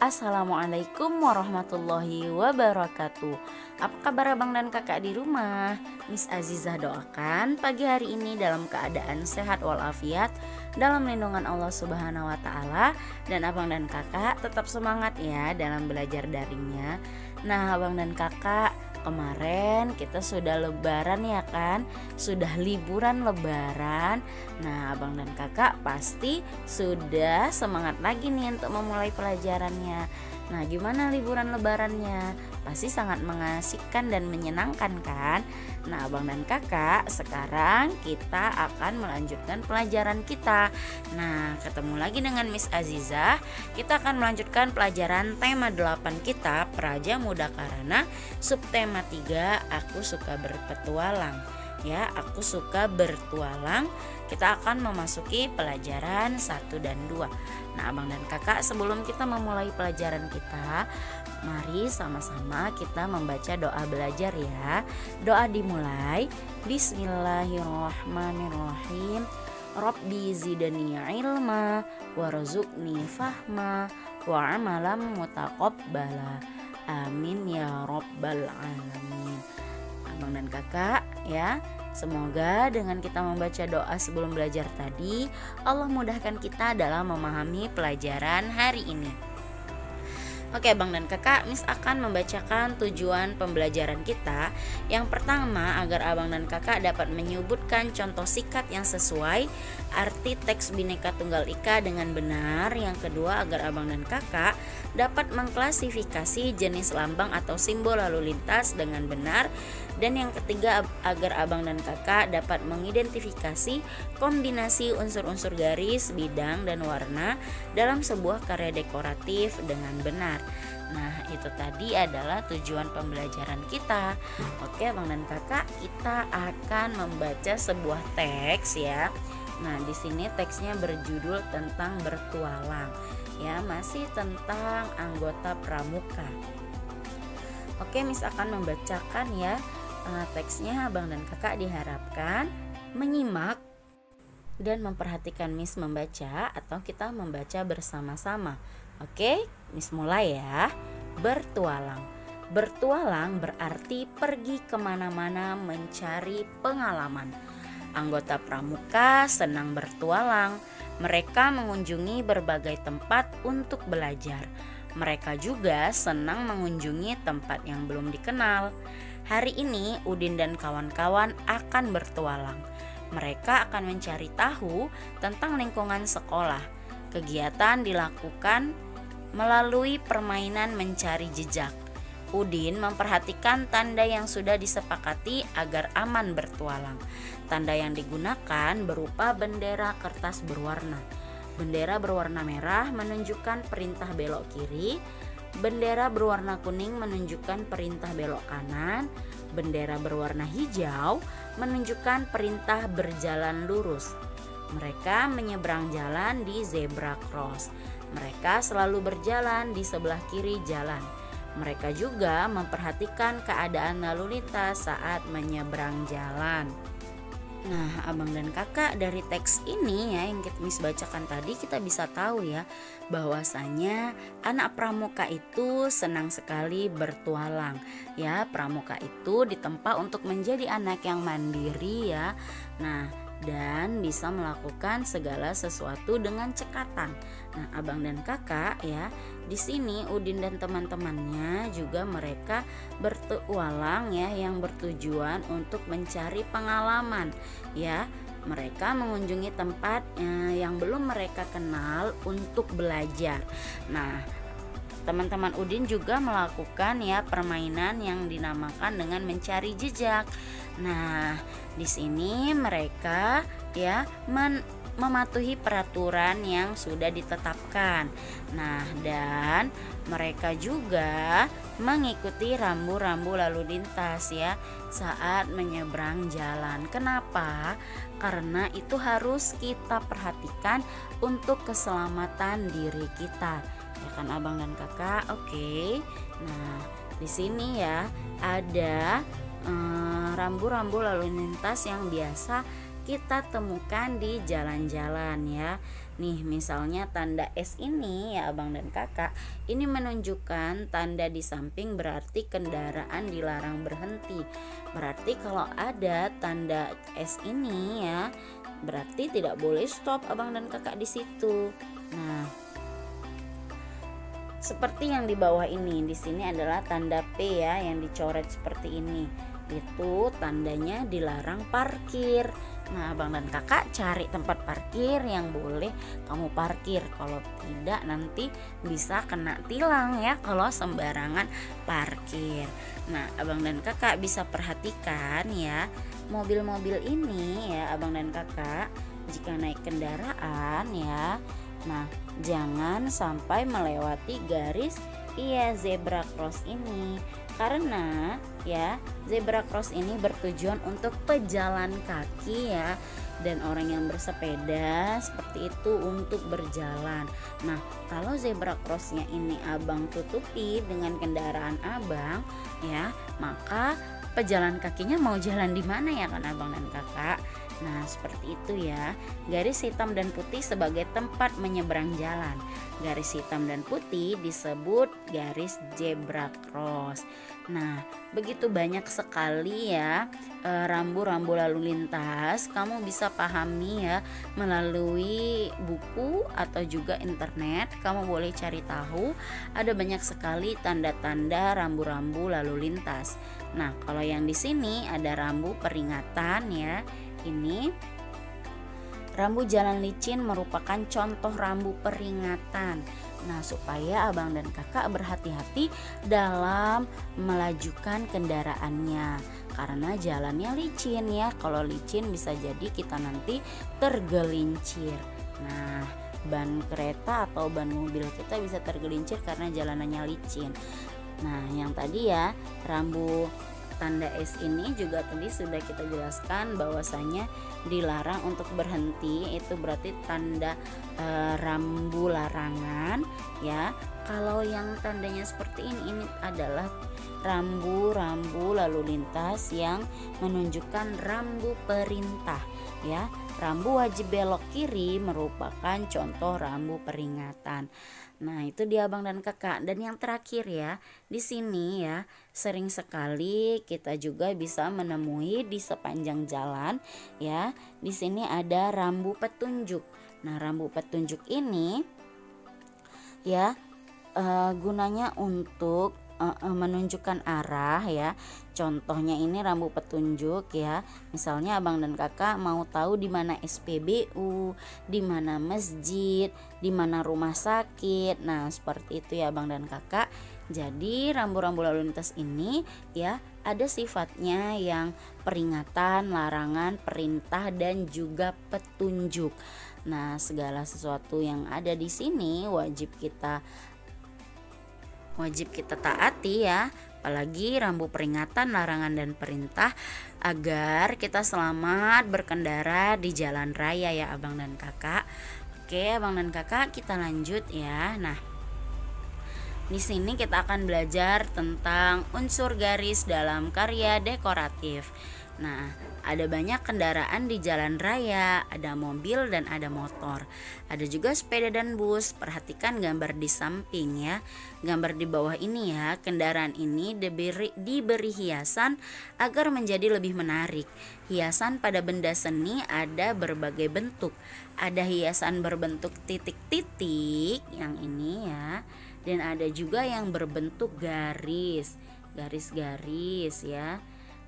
Assalamualaikum warahmatullahi wabarakatuh. Apa kabar abang dan kakak di rumah? Miss Azizah doakan pagi hari ini dalam keadaan sehat walafiat, dalam lindungan Allah Subhanahu wa Ta'ala, dan abang dan kakak tetap semangat ya dalam belajar daringnya. Nah, abang dan kakak, kemarin kita sudah lebaran ya kan, sudah liburan lebaran. Nah, abang dan kakak pasti sudah semangat lagi nih untuk memulai pelajarannya. Nah, gimana liburan lebarannya? Pasti sangat mengasihkan dan menyenangkan kan? Nah, abang dan kakak, sekarang kita akan melanjutkan pelajaran kita. Nah, ketemu lagi dengan Miss Azizah. Kita akan melanjutkan pelajaran tema 8 kita, Praja Muda Karana, subtema 3, Aku Suka Berpetualang. Ya, aku suka bertualang. Kita akan memasuki pelajaran 1 dan 2. Nah, abang dan kakak, sebelum kita memulai pelajaran kita, mari sama-sama kita membaca doa belajar ya. Doa dimulai. Bismillahirrahmanirrahim. Rabbi zidni ilma warzuqni fahma wa amalan mutaqabbala. Amin ya rabbal alamin. Abang dan kakak ya, semoga dengan kita membaca doa sebelum belajar tadi, Allah mudahkan kita dalam memahami pelajaran hari ini. Oke abang dan kakak, Miss akan membacakan tujuan pembelajaran kita. Yang pertama, agar abang dan kakak dapat menyebutkan contoh sikat yang sesuai arti teks Bhinneka Tunggal Ika dengan benar. Yang kedua, agar abang dan kakak dapat mengklasifikasi jenis lambang atau simbol lalu lintas dengan benar. Dan yang ketiga, agar abang dan kakak dapat mengidentifikasi kombinasi unsur-unsur garis, bidang, dan warna dalam sebuah karya dekoratif dengan benar. Nah, itu tadi adalah tujuan pembelajaran kita. Oke, abang dan kakak, kita akan membaca sebuah teks ya. Nah, di sini teksnya berjudul tentang bertualang. Ya, masih tentang anggota pramuka. Oke, Miss akan membacakan ya. Teksnya abang dan kakak diharapkan menyimak dan memperhatikan Miss membaca, atau kita membaca bersama-sama. Oke, Miss mulai ya. Bertualang. Bertualang berarti pergi kemana-mana mencari pengalaman. Anggota pramuka senang bertualang. Mereka mengunjungi berbagai tempat untuk belajar. Mereka juga senang mengunjungi tempat yang belum dikenal. Hari ini Udin dan kawan-kawan akan bertualang. Mereka akan mencari tahu tentang lingkungan sekolah. Kegiatan dilakukan melalui permainan mencari jejak. Udin memperhatikan tanda yang sudah disepakati agar aman bertualang. Tanda yang digunakan berupa bendera kertas berwarna. Bendera berwarna merah menunjukkan perintah belok kiri. Bendera berwarna kuning menunjukkan perintah belok kanan. Bendera berwarna hijau menunjukkan perintah berjalan lurus. Mereka menyeberang jalan di zebra cross. Mereka selalu berjalan di sebelah kiri jalan. Mereka juga memperhatikan keadaan lalu lintas saat menyeberang jalan. Nah, abang dan kakak, dari teks ini ya yang Miss bacakan tadi, kita bisa tahu ya bahwasanya anak pramuka itu senang sekali bertualang. Ya, pramuka itu ditempa untuk menjadi anak yang mandiri ya. Nah, dan bisa melakukan segala sesuatu dengan cekatan. Nah, abang dan kakak ya, di sini Udin dan teman-temannya juga mereka bertualang ya, yang bertujuan untuk mencari pengalaman ya. Mereka mengunjungi tempat yang belum mereka kenal untuk belajar. Nah, teman-teman Udin juga melakukan ya permainan yang dinamakan dengan mencari jejak. Nah, di sini mereka ya mematuhi peraturan yang sudah ditetapkan. Nah, dan mereka juga mengikuti rambu-rambu lalu lintas ya saat menyeberang jalan. Kenapa? Karena itu harus kita perhatikan untuk keselamatan diri kita. Ya kan abang dan kakak? Oke. Nah, di sini ya ada rambu-rambu lalu lintas yang biasa kita temukan di jalan-jalan ya. Nih misalnya tanda S ini ya abang dan kakak, ini menunjukkan tanda di samping berarti kendaraan dilarang berhenti. Berarti kalau ada tanda S ini ya, berarti tidak boleh stop abang dan kakak di situ. Nah, seperti yang di bawah ini, di sini adalah tanda P ya yang dicoret seperti ini. Itu tandanya dilarang parkir. Nah, abang dan kakak cari tempat parkir yang boleh kamu parkir. Kalau tidak nanti bisa kena tilang ya kalau sembarangan parkir. Nah, abang dan kakak bisa perhatikan ya, mobil-mobil ini ya abang dan kakak jika naik kendaraan ya. Nah, jangan sampai melewati garis zebra cross ini. Karena ya, zebra cross ini bertujuan untuk pejalan kaki ya, dan orang yang bersepeda seperti itu untuk berjalan. Nah, kalau zebra crossnya ini abang tutupi dengan kendaraan abang ya, maka pejalan kakinya mau jalan di mana ya kan abang dan kakak? Nah, seperti itu ya. Garis hitam dan putih sebagai tempat menyeberang jalan. Garis hitam dan putih disebut garis zebra cross. Nah, begitu banyak sekali ya rambu-rambu lalu lintas. Kamu bisa pahami ya melalui buku atau juga internet. Kamu boleh cari tahu, ada banyak sekali tanda-tanda rambu-rambu lalu lintas. Nah, kalau yang di sini ada rambu peringatan ya. Ini rambu jalan licin merupakan contoh rambu peringatan. Nah, supaya abang dan kakak berhati-hati dalam melajukan kendaraannya, karena jalannya licin ya. Kalau licin bisa jadi kita nanti tergelincir. Nah, ban kereta atau ban mobil kita bisa tergelincir karena jalanannya licin. Nah, yang tadi ya rambu tanda S ini juga tadi sudah kita jelaskan bahwasanya dilarang untuk berhenti, itu berarti tanda rambu larangan ya. Kalau yang tandanya seperti ini adalah rambu-rambu lalu lintas yang menunjukkan rambu perintah ya. Rambu wajib belok kiri merupakan contoh rambu peringatan. Nah, itu dia abang dan kakak. Dan yang terakhir ya, di sini ya, sering sekali kita juga bisa menemui di sepanjang jalan ya. Di sini ada rambu petunjuk. Nah, rambu petunjuk ini ya gunanya untuk menunjukkan arah ya. Contohnya ini rambu petunjuk ya. Misalnya abang dan kakak mau tahu di mana SPBU, di mana masjid, di mana rumah sakit. Nah, seperti itu ya abang dan kakak. Jadi rambu-rambu lalu lintas ini ya ada sifatnya yang peringatan, larangan, perintah dan juga petunjuk. Nah, segala sesuatu yang ada di sini wajib kita taati ya, apalagi rambu peringatan, larangan dan perintah, agar kita selamat berkendara di jalan raya ya abang dan kakak. Oke abang dan kakak, kita lanjut ya. Nah, di sini kita akan belajar tentang unsur garis dalam karya dekoratif. Nah, ada banyak kendaraan di jalan raya, ada mobil dan ada motor. Ada juga sepeda dan bus. Perhatikan gambar di samping ya. Gambar di bawah ini ya, kendaraan ini diberi hiasan agar menjadi lebih menarik. Hiasan pada benda seni ada berbagai bentuk. Ada hiasan berbentuk titik-titik yang ini ya. Dan ada juga yang berbentuk garis-garis ya.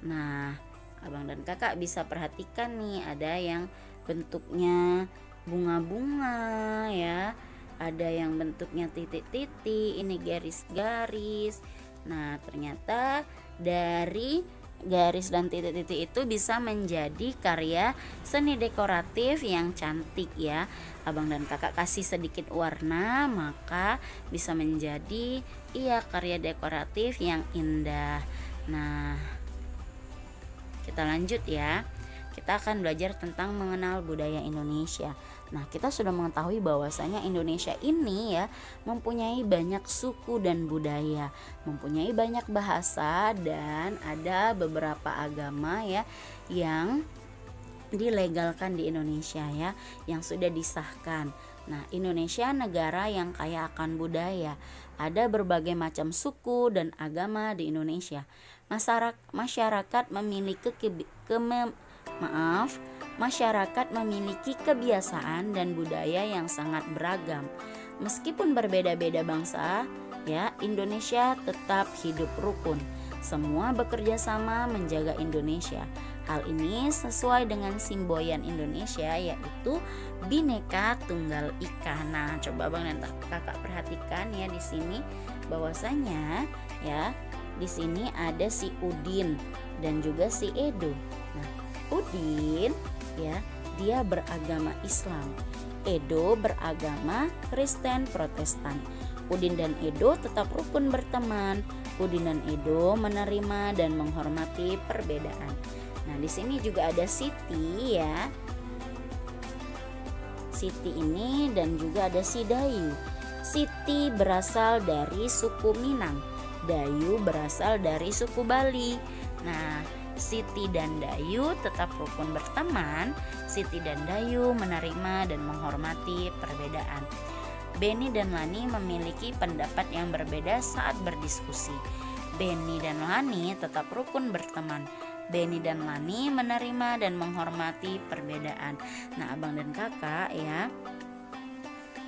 Nah, abang dan kakak bisa perhatikan nih, ada yang bentuknya bunga-bunga ya, ada yang bentuknya titik-titik, ini garis-garis. Nah, ternyata dari garis dan titik-titik itu bisa menjadi karya seni dekoratif yang cantik ya. Abang dan kakak kasih sedikit warna, maka bisa menjadi karya dekoratif yang indah. Nah, kita lanjut ya. Kita akan belajar tentang mengenal budaya Indonesia. Nah, kita sudah mengetahui bahwasanya Indonesia ini ya mempunyai banyak suku dan budaya, mempunyai banyak bahasa dan ada beberapa agama ya yang dilegalkan di Indonesia ya, yang sudah disahkan. Nah, Indonesia negara yang kaya akan budaya. Ada berbagai macam suku dan agama di Indonesia. Masyarakat memiliki masyarakat memiliki kebiasaan dan budaya yang sangat beragam. Meskipun berbeda-beda bangsa, ya, Indonesia tetap hidup rukun. Semua bekerja sama menjaga Indonesia. Hal ini sesuai dengan simboyan Indonesia, yaitu Bhinneka Tunggal Ika. Nah, coba Abang dan Kakak perhatikan ya di sini bahwasanya ya di sini ada si Udin dan juga si Edo. Nah, Udin ya dia beragama Islam. Edo beragama Kristen Protestan. Udin dan Edo tetap rukun berteman. Udin dan Edo menerima dan menghormati perbedaan. Nah, di sini juga ada Siti ya. Siti ini dan juga ada si Dayu. Siti berasal dari suku Minang. Dayu berasal dari suku Bali. Nah, Siti dan Dayu tetap rukun berteman. Siti dan Dayu menerima dan menghormati perbedaan. Beni dan Lani memiliki pendapat yang berbeda saat berdiskusi. Beni dan Lani tetap rukun berteman. Beni dan Lani menerima dan menghormati perbedaan. Nah, Abang dan Kakak ya,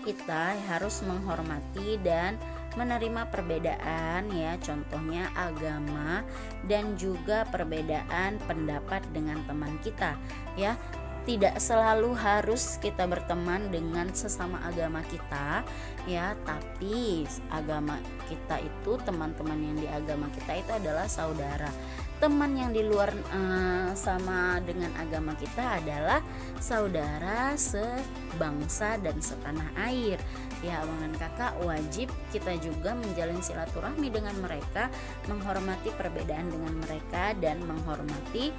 kita harus menghormati dan menerima perbedaan ya, contohnya agama dan juga perbedaan pendapat dengan teman kita ya. Tidak selalu harus kita berteman dengan sesama agama kita ya, tapi agama kita itu, teman-teman yang di agama kita itu adalah saudara. Teman yang di luar sama dengan agama kita adalah saudara sebangsa dan setanah air. Ya, Abang dan Kakak wajib kita juga menjalin silaturahmi dengan mereka, menghormati perbedaan dengan mereka dan menghormati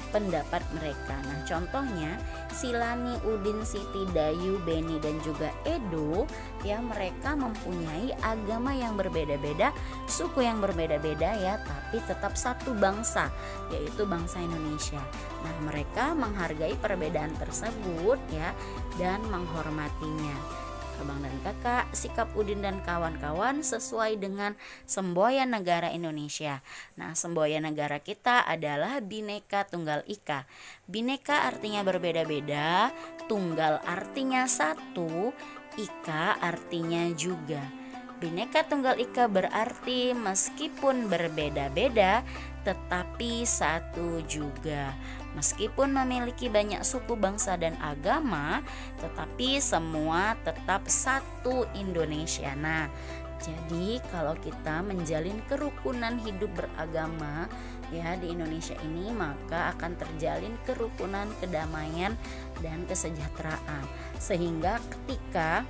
pendapat mereka. Nah, contohnya Silani, Udin, Siti, Dayu, Beni dan juga Edo ya, mereka mempunyai agama yang berbeda-beda, suku yang berbeda-beda ya, tapi tetap satu bangsa, yaitu bangsa Indonesia. Nah, mereka menghargai perbedaan tersebut ya dan menghormatinya. Abang dan Kakak, sikap Udin dan kawan-kawan sesuai dengan semboyan negara Indonesia. Nah, semboyan negara kita adalah Bhinneka Tunggal Ika. Bhinneka artinya berbeda-beda, tunggal artinya satu, ika artinya juga. Bhinneka Tunggal Ika berarti meskipun berbeda-beda tetapi satu juga. Meskipun memiliki banyak suku, bangsa dan agama, tetapi semua tetap satu Indonesia. Nah, jadi kalau kita menjalin kerukunan hidup beragama ya di Indonesia ini, maka akan terjalin kerukunan, kedamaian dan kesejahteraan. Sehingga ketika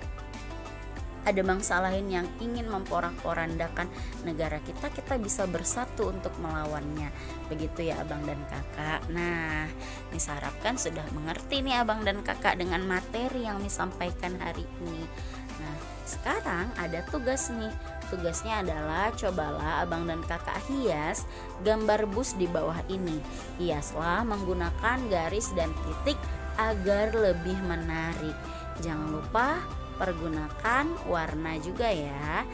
ada bangsa lain yang ingin memporak-porandakan negara kita, kita bisa bersatu untuk melawannya. Begitu ya Abang dan Kakak. Nah, Miss harapkan sudah mengerti nih Abang dan Kakak dengan materi yang Miss sampaikan hari ini. Nah, sekarang ada tugas nih. Tugasnya adalah cobalah Abang dan Kakak hias gambar bus di bawah ini. Hiaslah menggunakan garis dan titik agar lebih menarik. Jangan lupa pergunakan warna juga ya,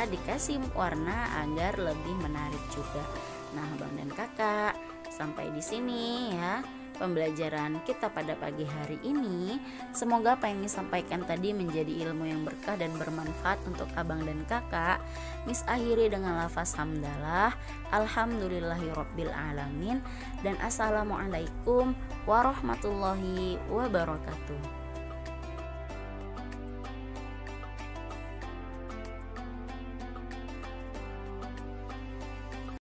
dikasih warna agar lebih menarik juga. Nah, Abang dan Kakak, sampai di sini ya pembelajaran kita pada pagi hari ini. Semoga apa yang disampaikan tadi menjadi ilmu yang berkah dan bermanfaat untuk Abang dan Kakak. Miss akhiri dengan lafaz hamdalah, alhamdulillahirabbil alamin, dan assalamualaikum warahmatullahi wabarakatuh.